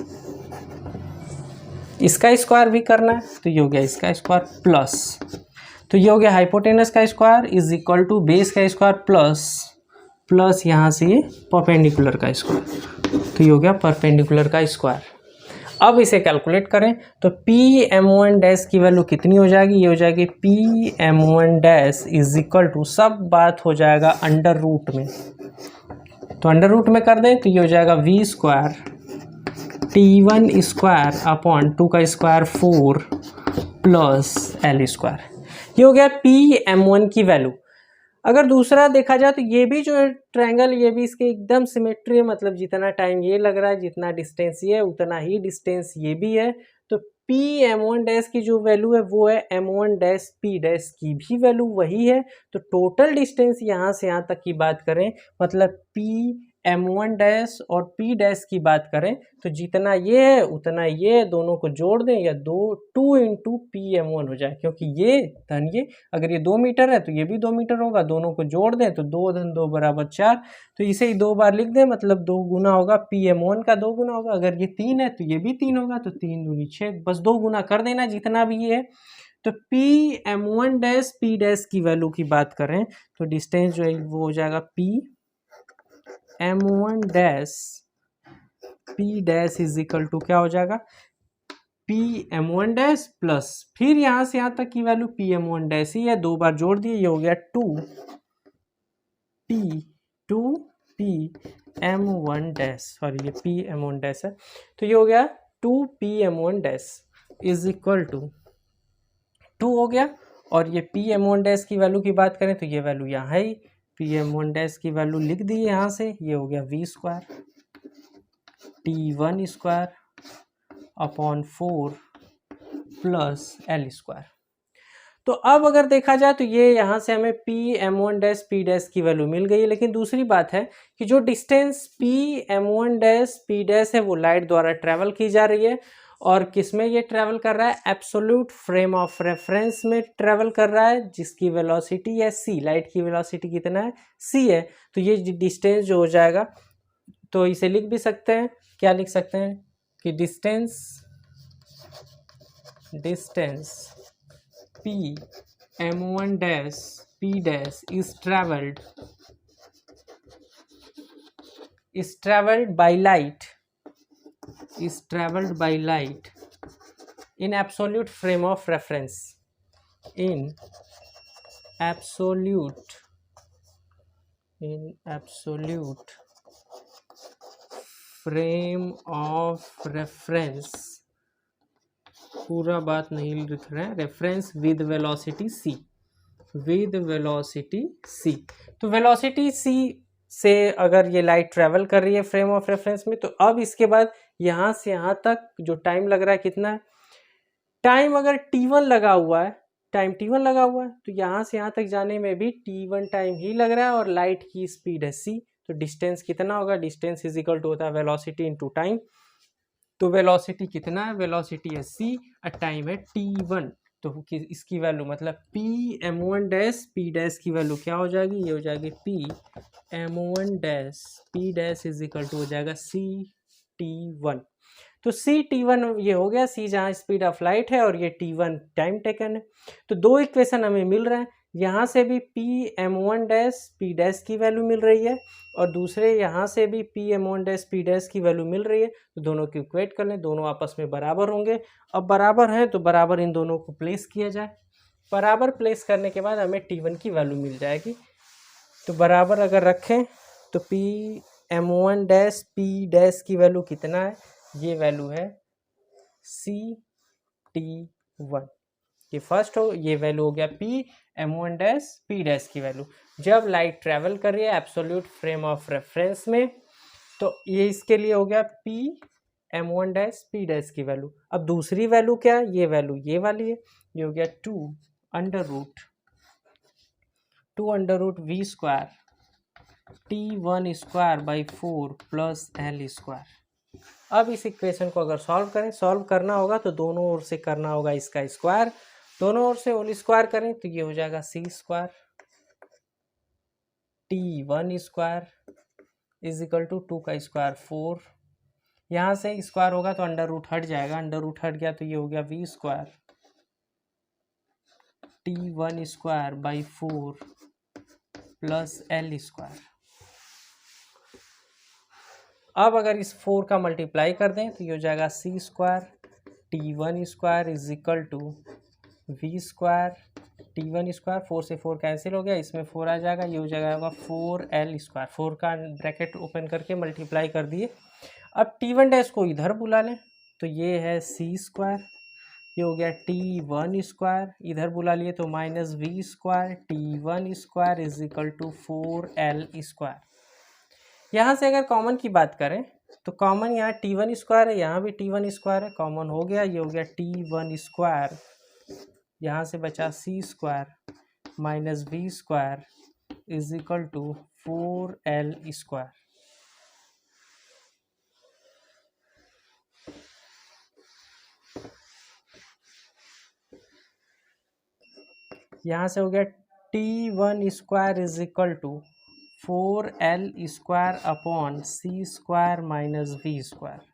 इसका स्क्वायर भी करना है तो ये हो गया इसका स्क्वायर प्लस, तो ये हो गया हाइपोटेनस का square is equal to base का स्क्वायर प्लस यहाँ से ये परपेंडिकुलर का स्क्वायर, तो ये हो गया परपेंडिकुलर का स्क्वायर। अब इसे कैलकुलेट करें तो PM1 डैश की वैल्यू कितनी हो जाएगी, ये हो जाएगी PM1 dash is equal to, सब बात हो जाएगा अंडर रूट में, तो अंडर रूट में कर दें तो ये हो जाएगा v square t1 square upon 2 का स्क्वायर 4 प्लस l स्क्वायर। ये हो गया PM1 की वैल्यू। अगर दूसरा देखा जाए तो ये भी जो है ट्रायंगल, ये भी इसके एकदम सिमेट्री है, मतलब जितना टाइम ये लग रहा है जितना डिस्टेंस ये है उतना ही डिस्टेंस ये भी है। तो PM1 डैश की जो वैल्यू है वो है M1 डैश P डैश की भी वैल्यू वही है। तो टोटल डिस्टेंस यहाँ से यहाँ तक की बात करें मतलब PM1 डैश और P डैश की बात करें तो जितना ये है उतना ये, दोनों को जोड़ दें या 2 इंटू PM1 हो जाए, क्योंकि ये धन ये अगर ये 2 मीटर है तो ये भी 2 मीटर होगा, दोनों को जोड़ दें तो 2 धन 2 बराबर 4, तो इसे ही 2 बार लिख दें मतलब 2 गुना होगा, PM1 का 2 गुना होगा। अगर ये 3 है तो ये भी 3 होगा, तो 3 दूनी 6, बस 2 गुना कर देना जितना भी ये है। तो PM1 डैश P डैश की वैल्यू की बात करें तो डिस्टेंस जो है वो हो जाएगा PM1 dash P dash is equal to क्या हो जाएगा, PM1 डैश प्लस फिर यहाँ से यहाँ तक की वैल्यू PM1 डैश ही है, 2 बार जोड़ दिए, ये हो गया 2PM1 डैश, सॉरी ये PM1 डैश है, तो ये हो गया 2PM1 dash is equal to 2 हो गया। और ये PM1 डैश की वैल्यू की बात करें तो ये वैल्यू यहाँ है ही, PM1 डैश की वैल्यू लिख दी यहाँ से, ये हो गया v square t1 square upon 4 plus l square. तो अब अगर देखा जाए तो ये यहाँ से हमें PM1 डैश P डैश की वैल्यू मिल गई है, लेकिन दूसरी बात है कि जो distance PM1 dash P dash है वो लाइट द्वारा ट्रैवल की जा रही है, और किस में ये ट्रैवल कर रहा है, एब्सोल्यूट फ्रेम ऑफ रेफरेंस में ट्रैवल कर रहा है, जिसकी वेलोसिटी है c, लाइट की वेलोसिटी कितना है c है। तो ये डिस्टेंस जो हो जाएगा तो इसे लिख भी सकते हैं, क्या लिख सकते हैं कि distance PM1 dash P dash is travelled by light in absolute frame of reference, in absolute frame of reference, पूरा बात नहीं लिख रहे हैं, रेफरेंस विद वेलोसिटी c, तो वेलोसिटी c से अगर ये लाइट ट्रैवल कर रही है फ्रेम ऑफ रेफरेंस में, तो अब इसके बाद यहाँ से यहाँ तक जो टाइम लग रहा है कितना है, टाइम अगर t1 लगा हुआ है, तो यहाँ से यहाँ तक जाने में भी t1 टाइम ही लग रहा है और लाइट की स्पीड है c। तो डिस्टेंस कितना होगा, डिस्टेंस इज इक्वल टू होता है वेलोसिटी इनटू टाइम। तो वेलोसिटी कितना है, वेलोसिटी है c और टाइम है t1। तो इसकी वैल्यू मतलब p m1 dash p dash की वैल्यू क्या हो जाएगी, ये हो जाएगी p m1 dash p dash is equal to हो जाएगा c t1। तो सी t1 ये हो गया, c जहाँ स्पीड ऑफ लाइट है और ये t1 टाइम टेकन है। तो दो इक्वेशन हमें मिल रहे हैं, यहाँ से भी p m1 dash p dash की वैल्यू मिल रही है और दूसरे यहाँ से भी p m1 dash p dash की वैल्यू मिल रही है। तो दोनों की इक्वेट कर लें, दोनों आपस में बराबर होंगे। अब बराबर है तो बराबर इन दोनों को प्लेस किया जाए। बराबर प्लेस करने के बाद हमें t1 की वैल्यू मिल जाएगी। तो बराबर अगर रखें तो p m1 dash p dash की वैल्यू कितना है, ये वैल्यू है c t1। ये फर्स्ट हो, ये वैल्यू हो गया p m1 dash p dash की वैल्यू। जब लाइट ट्रेवल कर रही है एब्सोल्यूट फ्रेम ऑफ रेफरेंस में, तो ये इसके लिए हो गया p m1 dash p dash की वैल्यू। अब दूसरी वैल्यू क्या है, ये वैल्यू ये वाली है, ये हो गया 2 under root v square t1 square by 4 plus l square. अब इस इक्वेशन को अगर सॉल्व करना होगा तो दोनों ओर से करना होगा इसका स्क्वायर, दोनों ओर से होल स्क्वायर करें तो ये हो जाएगा c square t1 square is equal to 2 का स्क्वायर 4। यहाँ से स्क्वायर होगा तो अंडर रूट हट जाएगा, अंडर रूट हट गया तो ये हो गया v square t1 square by 4 plus l square. अब अगर इस 4 का मल्टीप्लाई कर दें तो ये हो जाएगा c square t1 square is equal to v square t1 square, 4 से 4 कैंसिल हो गया, इसमें 4 आ जाएगा, ये हो जाएगा 4l स्क्वायर। 4 का ब्रैकेट ओपन करके मल्टीप्लाई कर दिए। अब t1 डैश को इधर बुला लें तो ये है c स्क्वायर, ये हो गया t1 स्क्वायर, इधर बुला लिए तो minus v square t1 square is equal to 4l square. यहाँ से अगर कॉमन की बात करें तो कॉमन यहाँ t1 स्क्वायर है, यहाँ भी t1 स्क्वायर है, कॉमन हो गया, ये हो गया t1 स्क्वायर, यहाँ से बचा c square minus v square is equal to 4l square. यहाँ से हो गया t1 square is equal to 4l square upon c square minus v square.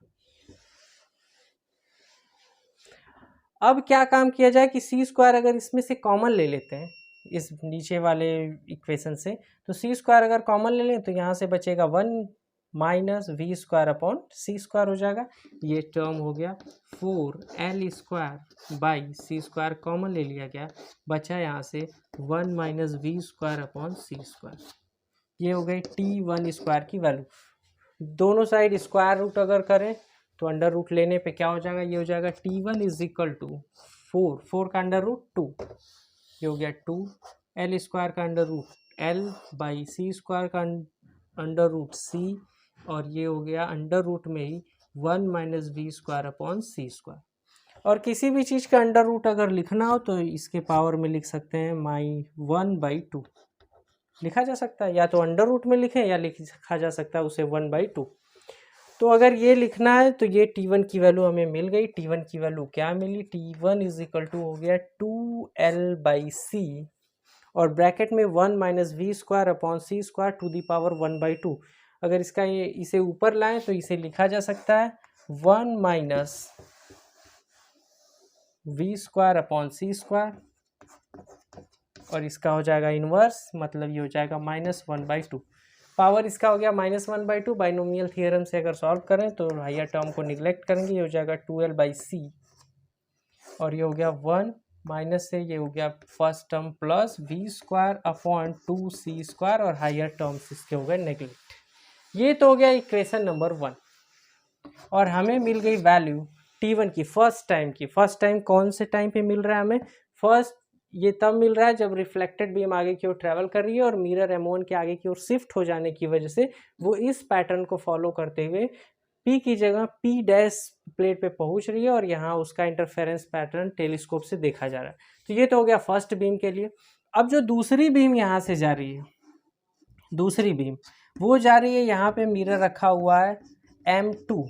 अब क्या काम किया जाए कि c स्क्वायर अगर इसमें से कॉमन ले लेते हैं इस नीचे वाले इक्वेशन से, तो c स्क्वायर अगर कॉमन ले लें तो यहाँ से बचेगा 1 minus v square upon c square हो जाएगा। ये टर्म हो गया 4l square by c square, common ले लिया गया, बचा यहाँ से 1 minus v square upon c square. ये हो गई t1 स्क्वायर की वैल्यू। दोनों साइड स्क्वायर रूट अगर करें तो अंडर रूट लेने पे क्या हो जाएगा, ये हो जाएगा t1 इज इक्वल टू 4 का अंडर रूट 2, ये हो गया 2l स्क्वायर का under root l by c square का अंडर रूट c, और ये हो गया अंडर रूट में ही 1 minus v square upon c square. और किसी भी चीज़ का अंडर रूट अगर लिखना हो तो इसके पावर में लिख सकते हैं 1/2 लिखा जा सकता है, या तो अंडर रूट में लिखें या लिखा जा सकता है उसे 1/2। तो अगर ये लिखना है तो ये t1 की वैल्यू हमें मिल गई। t1 की वैल्यू क्या मिली, t1 इज इक्वल टू हो गया 2l/c और ब्रैकेट में 1 minus v square upon c square to the power 1/2। अगर इसका ये इसे ऊपर लाएं तो इसे लिखा जा सकता है 1 minus v square upon c square, और इसका हो जाएगा इनवर्स, मतलब ये हो जाएगा -1/2। पावर इसका हो गया -1/2। बाइनोमियल थियरम से अगर सॉल्व करें तो हायर टर्म को निगलेक्ट करेंगे, ये हो जाएगा 2l/c और ये हो गया 1 माइनस से ये हो गया first term plus v square upon 2c square और हायर टर्म्स इसके हो गए नेगलेक्ट। ये तो हो गया इक्वेशन नंबर 1 और हमें मिल गई वैल्यू t1 की फर्स्ट टाइम कौन से टाइम पे मिल रहा है हमें, फर्स्ट ये तब मिल रहा है जब रिफ्लेक्टेड बीम आगे की ओर ट्रैवल कर रही है और मिरर m1 के आगे की ओर शिफ्ट हो जाने की वजह से वो इस पैटर्न को फॉलो करते हुए P की जगह P डैश प्लेट पे पहुंच रही है और यहाँ उसका इंटरफेरेंस पैटर्न टेलीस्कोप से देखा जा रहा है। तो ये तो हो गया फर्स्ट बीम के लिए। अब जो दूसरी बीम यहाँ से जा रही है, दूसरी बीम वो जा रही है, यहाँ पे मिरर रखा हुआ है M2,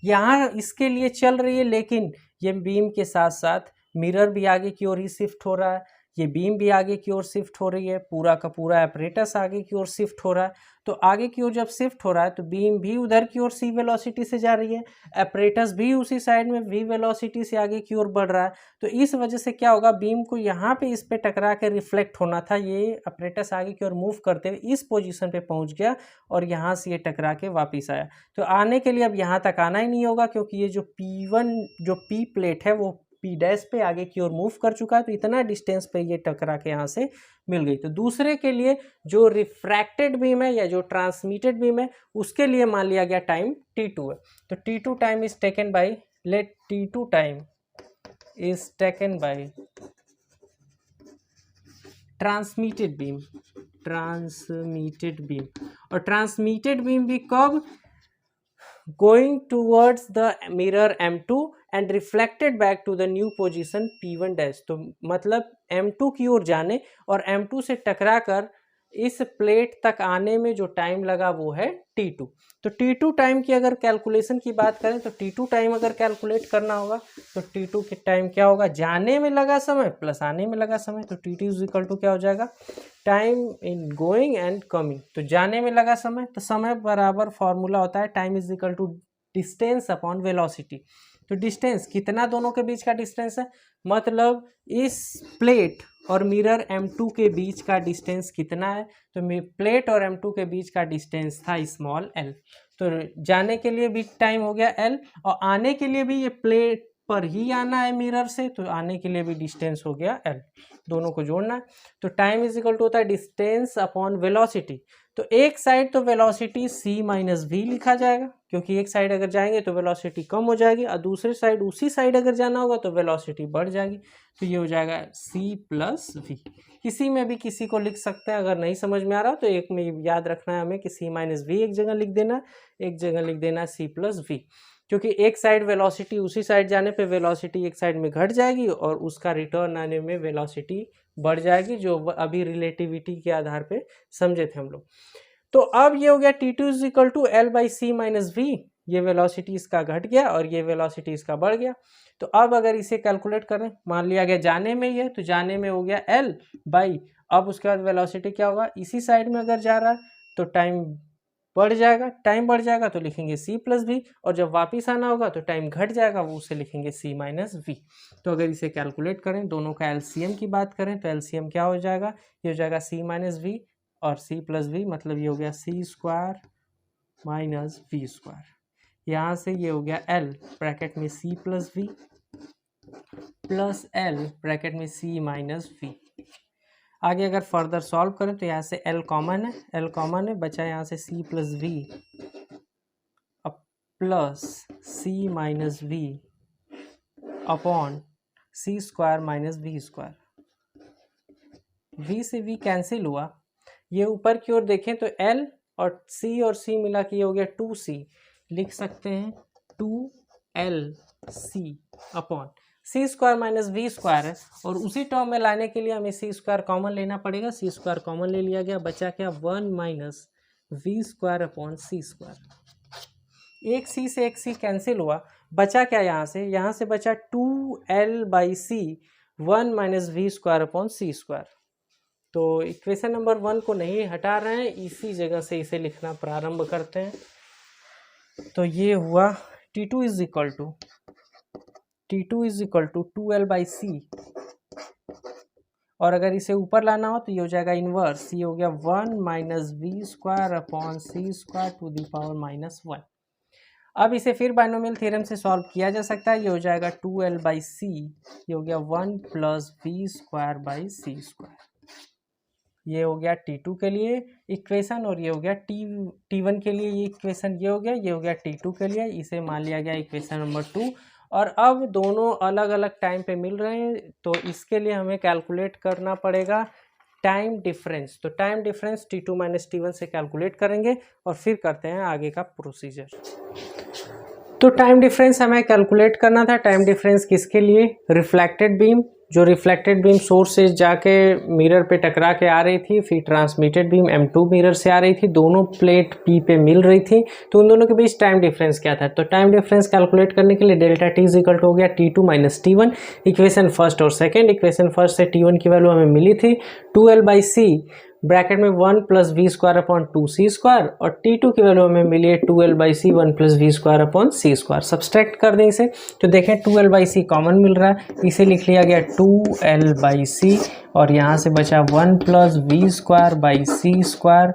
यहाँ इसके लिए चल रही है, लेकिन ये बीम के साथ साथ मिरर भी आगे की ओर ही शिफ्ट हो रहा है, ये बीम भी आगे की ओर शिफ्ट हो रही है, पूरा का पूरा एपरेटस आगे की ओर शिफ्ट हो रहा है। तो आगे की ओर जब शिफ्ट हो रहा है तो बीम भी उधर की ओर c वेलोसिटी से जा रही है, एपरेटस भी उसी साइड में v वेलोसिटी से आगे की ओर बढ़ रहा है। तो इस वजह से क्या होगा, बीम को यहाँ पे इस पे टकरा के रिफ्लेक्ट होना था, ये एपरेटस आगे की ओर मूव करते हुए इस पोजीशन पे पहुँच गया और यहाँ से ये टकरा के वापिस आया। तो आने के लिए अब यहाँ तक आना ही नहीं होगा, क्योंकि ये जो P1 जो P प्लेट है वो P डैश पे आगे की ओर मूव कर चुका है, तो इतना डिस्टेंस पे ये टकरा के यहाँ से मिल गई। तो दूसरे के लिए जो रिफ्रैक्टेड बीम है या जो ट्रांसमिटेड बीम है उसके लिए मान लिया गया टाइम T2 है। तो T2 time is taken by, let T2 time is taken by transmitted beam, transmitted beam. और ट्रांसमिटेड बीम भी कब, going towards the mirror M2 and reflected back to the new position P1 dash. तो मतलब M2 की ओर जाने और M2 से टकरा कर इस प्लेट तक आने में जो टाइम लगा वो है T2। तो T2 टाइम की अगर कैलकुलेशन की बात करें तो T2 टाइम अगर कैलकुलेट करना होगा तो T2 के टाइम क्या होगा, जाने में लगा समय प्लस आने में लगा समय। तो T2 इज इक्वल टू क्या हो जाएगा, time in going and coming. तो जाने में लगा समय, तो समय बराबर फॉर्मूला होता है time is equal to distance upon velocity. तो डिस्टेंस कितना दोनों के बीच का डिस्टेंस है, मतलब इस प्लेट और मिरर M2 के बीच का डिस्टेंस कितना है, तो प्लेट और M2 के बीच का डिस्टेंस था स्मॉल l। तो जाने के लिए भी टाइम हो गया l और आने के लिए भी ये प्लेट पर ही आना है मिरर से, तो आने के लिए भी डिस्टेंस हो गया l, दोनों को जोड़ना है। तो टाइम इज इक्वल टू होता है डिस्टेंस अपॉन वेलोसिटी। तो एक साइड तो वेलोसिटी c माइनस v लिखा जाएगा, क्योंकि एक साइड अगर जाएंगे तो वेलोसिटी कम हो जाएगी और दूसरी साइड उसी साइड अगर जाना होगा तो वेलोसिटी बढ़ जाएगी। तो ये हो जाएगा c प्लस v। किसी में भी किसी को लिख सकते हैं, अगर नहीं समझ में आ रहा तो एक में याद रखना है हमें कि c माइनस v एक जगह लिख देना, एक जगह लिख देना c प्लस v, क्योंकि एक साइड वेलोसिटी उसी साइड जाने पे वेलोसिटी एक साइड में घट जाएगी और उसका रिटर्न आने में वेलोसिटी बढ़ जाएगी, जो अभी रिलेटिविटी के आधार पे समझे थे हम लोग। तो अब ये हो गया T2 is equal to L by C minus V, ये वेलोसिटी इसका घट गया और ये वेलोसिटी इसका बढ़ गया। तो अब अगर इसे कैलकुलेट करें, मान लिया गया जाने में ही है तो जाने में हो गया L बाई, अब उसके बाद वेलोसिटी क्या होगा, इसी साइड में अगर जा रहा है तो टाइम बढ़ जाएगा, टाइम बढ़ जाएगा तो लिखेंगे c प्लस वी, और जब वापिस आना होगा तो टाइम घट जाएगा, वो उसे लिखेंगे c माइनस वी। तो अगर इसे कैलकुलेट करें, दोनों का एलसीएम की बात करें तो एलसीएम क्या हो जाएगा, ये हो जाएगा c माइनस वी और c प्लस वी, मतलब ये हो गया c square minus V square. यहाँ से ये हो गया l ब्रैकेट में c plus V plus l bracket में c माइनस वी। आगे अगर फर्दर सॉल्व करें तो यहाँ से l कॉमन है, l कॉमन है, बचा यहाँ से c plus V plus c minus V upon c square minus V square. v से v कैंसिल हुआ, ये ऊपर की ओर देखें तो l और c मिला के ये हो गया 2c, लिख सकते हैं 2lc upon c square minus V square है, और उसी टर्म में लाने के लिए हमें c स्क्वायर कॉमन लेना पड़ेगा। c स्क्वायर कॉमन ले लिया गया, बचा क्या 1 minus V square upon C square. एक c से एक c कैंसिल हुआ, बचा क्या यहाँ से बचा 2l by C 1 minus V square upon C square. तो इक्वेशन नंबर 1 को नहीं हटा रहे हैं, इसी जगह से इसे लिखना प्रारंभ करते हैं। तो ये हुआ T2 is equal to 2l by C, और अगर इसे ऊपर लाना हो तो ये हो जाएगा इनवर्स, ये हो गया 1 minus V square upon C square to the power minus 1। अब इसे फिर बाइनोमियल थ्योरम से सॉल्व किया जा सकता है, ये हो जाएगा 2l बाई सी, ये हो गया 1 plus V square by C square. ये हो गया T2 के लिए इक्वेशन, और ये हो गया T1 के लिए ये इक्वेशन, ये हो गया T2 के लिए, इसे मान लिया गया इक्वेशन नंबर 2। और अब दोनों अलग अलग टाइम पे मिल रहे हैं, तो इसके लिए हमें कैलकुलेट करना पड़ेगा टाइम डिफरेंस। तो time difference T2 minus T1 से कैलकुलेट करेंगे और फिर करते हैं आगे का प्रोसीजर। तो टाइम डिफरेंस हमें कैलकुलेट करना था। टाइम डिफरेंस किसके लिए? रिफ्लेक्टेड बीम, जो रिफ्लेक्टेड बीम सोर्स से जाके मिरर पे टकरा के आ रही थी, फिर ट्रांसमिटेड बीम M2 मिरर से आ रही थी, दोनों प्लेट P पे मिल रही थी, तो उन दोनों के बीच टाइम डिफरेंस क्या था? तो टाइम डिफरेंस कैलकुलेट करने के लिए डेल्टा T इक्वल टू हो गया T2 minus T1। Equation first और सेकेंड, इक्वेशन फर्स्ट से T1 की वैल्यू हमें मिली थी 2L/C ब्रैकेट में 1 plus V square upon 2C square, और T2 की वैल्यू हमें मिली है 2L/C 1 plus V square upon C square. Subtract कर दें इसे तो देखें 2L/C कॉमन मिल रहा है, इसे लिख लिया गया 2L/C और यहाँ से बचा 1 plus V square by C square,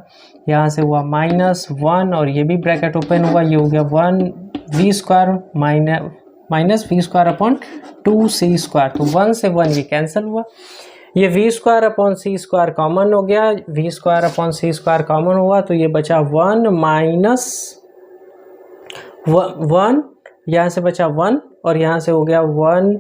यहाँ से हुआ -1 और ये भी ब्रैकेट ओपन हुआ, ये हो गया 1 V square minus V square upon 2C square. तो 1 से 1 ये कैंसिल हुआ, ये V square upon C square common हो गया, V square upon C square common हुआ, तो ये बचा 1 माइनस 1, यहाँ से बचा 1 और यहाँ से हो गया 1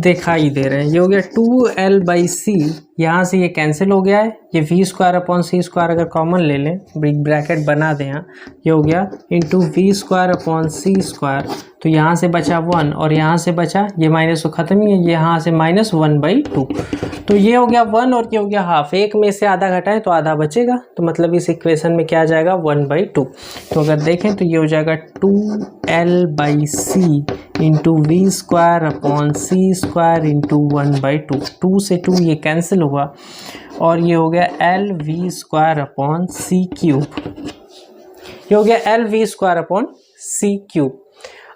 दिखाई दे रहे हैं, ये हो गया 2L/C, यहाँ से ये कैंसिल हो गया है, ये V square upon C square अगर कॉमन ले लें, ब्रैकेट बना दें यहाँ, ये हो गया into V square upon C square, तो यहाँ से बचा 1 और यहाँ से बचा, ये माइनस तो खत्म ही है, ये यहाँ से -1/2, तो ये हो गया 1 और ये हो गया हाफ, एक में से आधा घटाएं तो आधा बचेगा, तो मतलब इस इक्वेशन में क्या आ जाएगा 1/2। तो अगर देखें तो ये हो जाएगा 2L/C into V square upon C square into 1/2, 2 से 2 ये कैंसिल हुआ और ये हो गया LV square upon C cube, ये हो गया LV square upon C cube.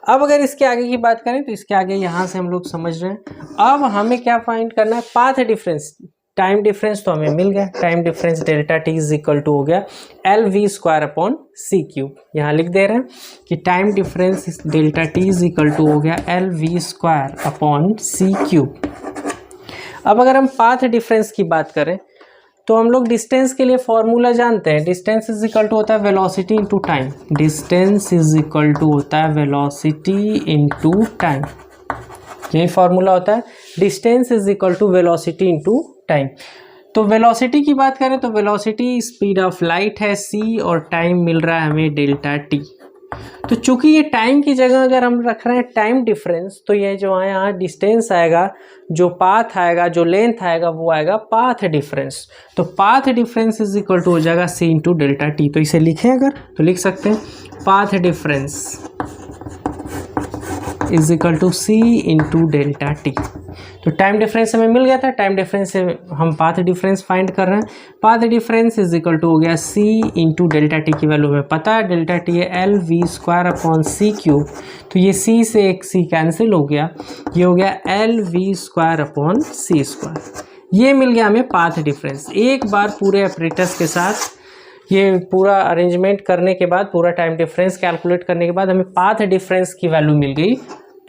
अब अगर इसके आगे की बात करें तो इसके आगे यहाँ से हम लोग समझ रहे हैं, अब हमें क्या फाइंड करना है? Path difference. टाइम डिफरेंस तो हमें मिल गया, time difference delta T is equal to हो गया LV square upon C cube. यहाँ लिख दे रहे हैं कि time difference delta T is equal to हो गया LV square upon C cube. अब अगर हम पाथ डिफरेंस की बात करें तो हम लोग डिस्टेंस के लिए फॉर्मूला जानते हैं, डिस्टेंस इज इक्वल टू होता है velocity into time, distance is equal to होता है वेलोसिटी इनटू टाइम, यही फॉर्मूला होता है, distance is equal to velocity into time. तो वेलोसिटी की बात करें तो वेलोसिटी स्पीड ऑफ लाइट है c और टाइम मिल रहा है हमें डेल्टा T। तो चूंकि ये टाइम की जगह अगर हम रख रहे हैं टाइम डिफरेंस, तो ये जो है यहाँ डिस्टेंस आएगा, जो पाथ आएगा, जो लेंथ आएगा वो आएगा पाथ डिफरेंस। तो path difference is equal to हो जाएगा c इंटू डेल्टा T। तो इसे लिखें अगर तो लिख सकते हैं path difference is equal to c into delta T। तो टाइम डिफरेंस हमें मिल गया था, टाइम डिफरेंस से हम पाथ डिफरेंस फाइंड कर रहे हैं, path difference is equal to हो गया c इंटू डेल्टा T की वैल्यू हमें पता है, डेल्टा T है LV square upon C cube, तो ये c से एक c कैंसिल हो गया, ये हो गया LV square upon C square. ये मिल गया हमें पाथ डिफरेंस। एक बार पूरे ऑपरेटर्स के साथ ये पूरा अरेंजमेंट करने के बाद, पूरा टाइम डिफरेंस कैलकुलेट करने के बाद हमें पाथ डिफरेंस की वैल्यू मिल गई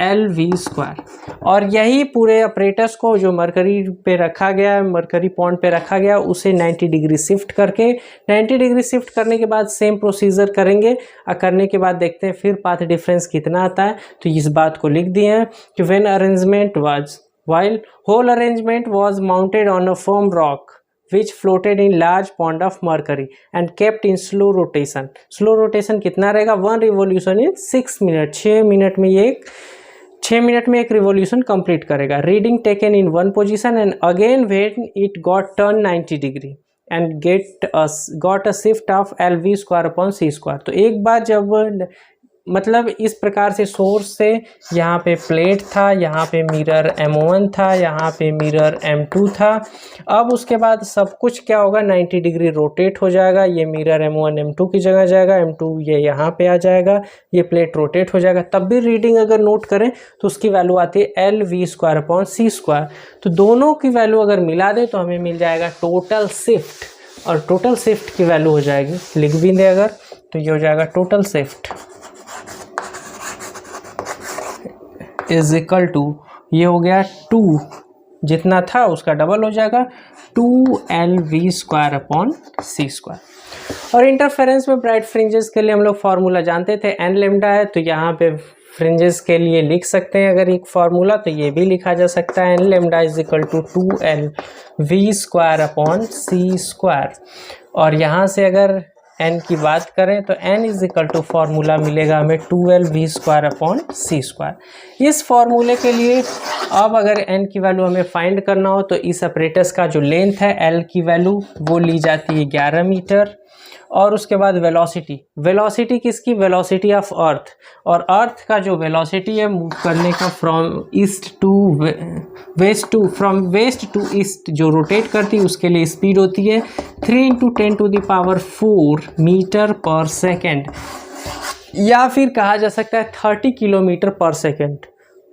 LV स्क्वायर, और यही पूरे ऑपरेटर्स को जो मरकरी पे रखा गया है, मरकरी पॉइंट पे रखा गया, उसे 90 डिग्री शिफ्ट करके, 90 डिग्री शिफ्ट करने के बाद सेम प्रोसीजर करेंगे और करने के बाद देखते हैं फिर पाथ डिफरेंस कितना आता है। तो इस बात को लिख दिए हैं कि when arrangement was while whole arrangement was mounted on a firm rock which floated in large pond of mercury and kept in slow rotation. Slow rotation कितना रहेगा? 1 revolution in 6 minutes, 6 मिनट में एक रिवोल्यूशन कंप्लीट करेगा। Reading taken in one position and again when it got turn 90 degree and got a shift of LV square upon C square. तो एक बार जब मतलब इस प्रकार से सोर्स से यहाँ पे प्लेट था, यहाँ पे मिरर M1 था, यहाँ पे मिरर M2 था, अब उसके बाद सब कुछ क्या होगा 90 डिग्री रोटेट हो जाएगा, ये मिरर M1 M2 की जगह जाएगा, M2 ये यहाँ पे आ जाएगा, ये प्लेट रोटेट हो जाएगा। तब भी रीडिंग अगर नोट करें तो उसकी वैल्यू आती है LV square upon C square. तो दोनों की वैल्यू अगर मिला दें तो हमें मिल जाएगा टोटल शिफ्ट, और टोटल शिफ्ट की वैल्यू हो जाएगी, लिख भी दें अगर तो ये हो जाएगा total shift is equal to, ये हो गया 2 जितना था उसका डबल हो जाएगा 2LV square upon C square. और इंटरफेरेंस में ब्राइट फ्रिंजेस के लिए हम लोग फार्मूला जानते थे, n लेमडा है तो यहाँ पे फ्रिंजेस के लिए लिख सकते हैं अगर एक फार्मूला, तो ये भी लिखा जा सकता है n lambda is equal to 2l v square upon c square. और यहाँ से अगर n की बात करें तो n is equal to formula मिलेगा हमें 2l v square upon c square. इस फार्मूले के लिए अब अगर n की वैल्यू हमें फाइंड करना हो तो इस अपरेटस का जो लेंथ है l की वैल्यू वो ली जाती है 11 मीटर। और उसके बाद वेलोसिटी किसकी, वेलोसिटी ऑफ अर्थ, और अर्थ का जो वेलोसिटी है मूव करने का फ्रॉम वेस्ट टू ईस्ट जो रोटेट करती है उसके लिए स्पीड होती है 3 × 10⁴ मीटर पर सेकेंड, या फिर कहा जा सकता है 30 किलोमीटर पर सेकेंड।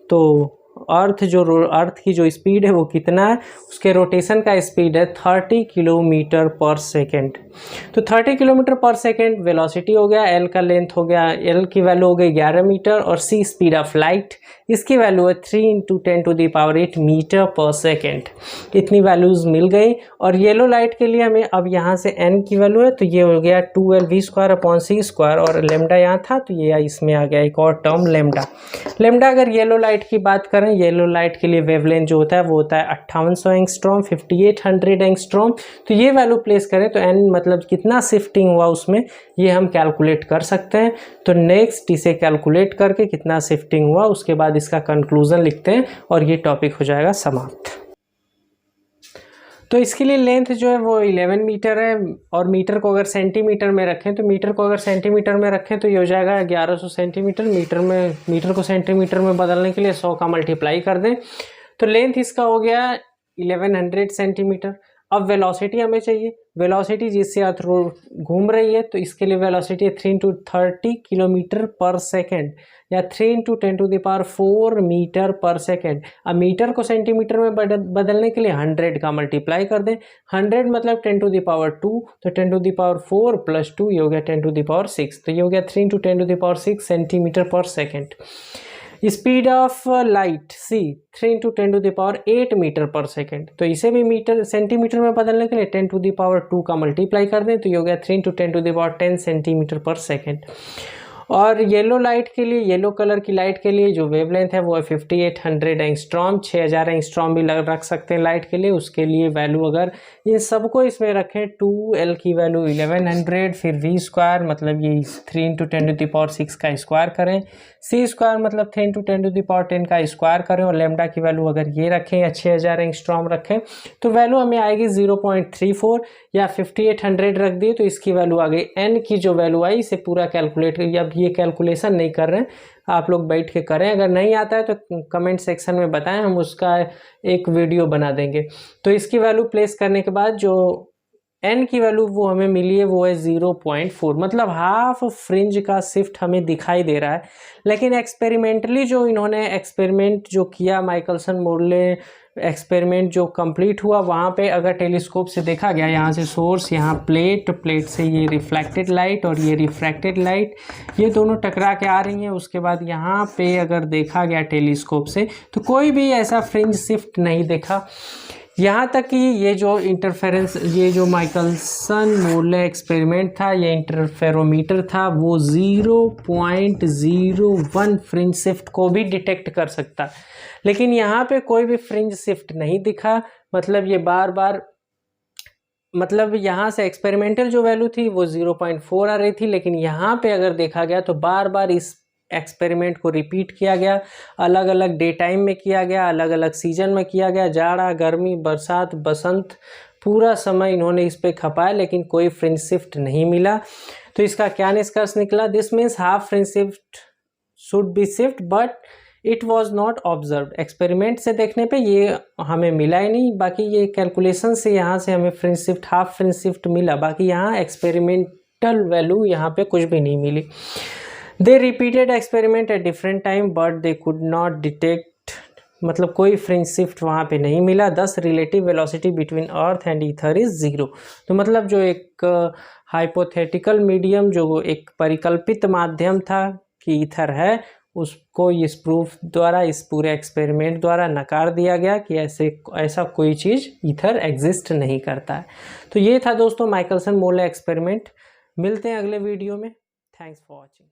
तो अर्थ की जो स्पीड है वो कितना है, उसके रोटेशन का स्पीड है 30 किलोमीटर पर सेकेंड। तो 30 किलोमीटर पर सेकेंड वेलोसिटी हो गया, एल का लेंथ हो गया, एल की वैल्यू हो गई 11 मीटर, और सी स्पीड ऑफ लाइट, इसकी वैल्यू है 3 × 10⁸ मीटर पर सेकेंड। इतनी वैल्यूज़ मिल गई। और येलो लाइट के लिए हमें अब यहाँ से एन की वैल्यू है तो ये हो गया 2l v square upon c square, और लेमडा यहाँ था तो ये इसमें आ गया एक और टर्म लेमडा। अगर येलो लाइट की बात करें, येलो लाइट के लिए वेवलेंथ जो होता है वो होता है 5800 एंगस्ट्रॉम, 5800 एंगस्ट्रॉम। तो ये वैल्यू प्लेस करें तो एन मतलब कितना शिफ्टिंग हुआ उसमें ये हम कैलकुलेट कर सकते हैं। तो नेक्स्ट इसे कैलकुलेट करके कितना शिफ्टिंग हुआ उसके बाद इसका कंक्लूजन लिखते हैं और ये टॉपिक हो जाएगा समाप्त। तो इसके लिए लेंथ जो है वो 11 मीटर है, और मीटर को अगर सेंटीमीटर में रखें तो ये हो जाएगा 1100 सेंटीमीटर। मीटर को सेंटीमीटर में बदलने के लिए 100 का मल्टीप्लाई कर दें तो लेंथ इसका हो गया 1100 सेंटीमीटर। अब वेलोसिटी हमें चाहिए, वेलोसिटी जिससे अर्थ घूम रही है तो इसके लिए वेलोसिटी है 3 × 30 किलोमीटर पर सेकेंड, या 3 × 10⁴ मीटर पर सेकेंड। अब मीटर को सेंटीमीटर में बदलने के लिए 100 का मल्टीप्लाई कर दें। 100 मतलब 10⁻², तो 10⁴ + 2 ये हो गया 10⁶, तो ये हो गया 3 × 10⁶ centimetre per second. Speed of light c 3 × 10⁸ metre per second, तो इसे भी सेंटीमीटर में बदलने के लिए 10⁻² का मल्टीप्लाई कर दें तो ये हो गया 3 × 10⁻10 सेंटीमीटर पर सेकेंड। और येलो लाइट के लिए, येलो कलर की लाइट के लिए जो वेवलेंथ है वो है 5800 एंगस्ट्रॉम, 6000 एंगस्ट्रॉम भी रख सकते हैं लाइट के लिए। उसके लिए वैल्यू अगर इन सबको इसमें रखें 2l की वैल्यू 1100, फिर v स्क्वायर मतलब ये 3 × 10⁶ का स्क्वायर करें, c स्क्वायर मतलब 3 × 10⁻10 का स्क्वायर करें, और लेमडा की वैल्यू अगर ये रखें या 6000 एंगस्ट्रॉम रखें तो वैल्यू हमें आएगी 0.34, या 5800 रख दिए तो इसकी वैल्यू आ गई। n की जो वैल्यू आई इसे पूरा कैलकुलेट, अब ये कैलकुलेशन नहीं कर रहे हैं, आप लोग बैठ के करें। अगर नहीं आता है तो कमेंट सेक्शन में बताएं, हम उसका एक वीडियो बना देंगे। तो इसकी वैल्यू प्लेस करने के बाद जो n की वैल्यू वो हमें मिली है वो है 0.4, मतलब हाफ फ्रिंज का शिफ्ट हमें दिखाई दे रहा है। लेकिन एक्सपेरिमेंटली जो इन्होंने एक्सपेरिमेंट जो किया, माइकलसन मोर्ले एक्सपेरिमेंट जो कंप्लीट हुआ, वहाँ पे अगर टेलीस्कोप से देखा गया, यहाँ से सोर्स, यहाँ प्लेट से ये रिफ्लेक्टेड लाइट और ये रिफ्रैक्टेड लाइट, ये दोनों टकरा के आ रही हैं। उसके बाद यहाँ पे अगर देखा गया टेलीस्कोप से तो कोई भी ऐसा फ्रिंज शिफ्ट नहीं देखा। यहाँ तक कि ये जो इंटरफेरेंस, ये जो माइकलसन मोर्ले एक्सपेरिमेंट था, ये इंटरफेरोमीटर था, वो 0.01 फ्रिंज शिफ्ट को भी डिटेक्ट कर सकता, लेकिन यहाँ पे कोई भी फ्रिंज शिफ्ट नहीं दिखा। मतलब ये बार बार, मतलब यहाँ से एक्सपेरिमेंटल जो वैल्यू थी वो 0.4 आ रही थी, लेकिन यहाँ पे अगर देखा गया तो बार बार इस एक्सपेरिमेंट को रिपीट किया गया, अलग अलग डे टाइम में किया गया, अलग अलग सीजन में किया गया, जाड़ा, गर्मी, बरसात, बसंत, पूरा समय इन्होंने इस पे खपाया, लेकिन कोई फ्रिंज शिफ्ट नहीं मिला। तो इसका क्या निष्कर्ष निकला? This means half fringe shift should be shift but it was not observe. Experiment से देखने पे ये हमें मिला ही नहीं, बाकी ये कैलकुलेशन से यहाँ से हमें fringe shift, half fringe shift मिला, बाकी यहाँ एक्सपेरिमेंटल वैल्यू यहाँ पे कुछ भी नहीं मिली। They repeated experiment at different time but they could not detect, मतलब कोई फ्रिंज शिफ्ट वहाँ पे नहीं मिला। 10 relative velocity between earth and ether is 0। तो मतलब जो एक हाइपोथेटिकल मीडियम, जो एक परिकल्पित माध्यम था कि ईथर है, उसको इस प्रूफ द्वारा, इस पूरे एक्सपेरिमेंट द्वारा नकार दिया गया कि ऐसा कोई चीज़ ईथर एग्जिस्ट नहीं करता है। तो ये था दोस्तों माइकलसन मोर्ले एक्सपेरिमेंट। मिलते हैं अगले वीडियो में। Thanks for watching.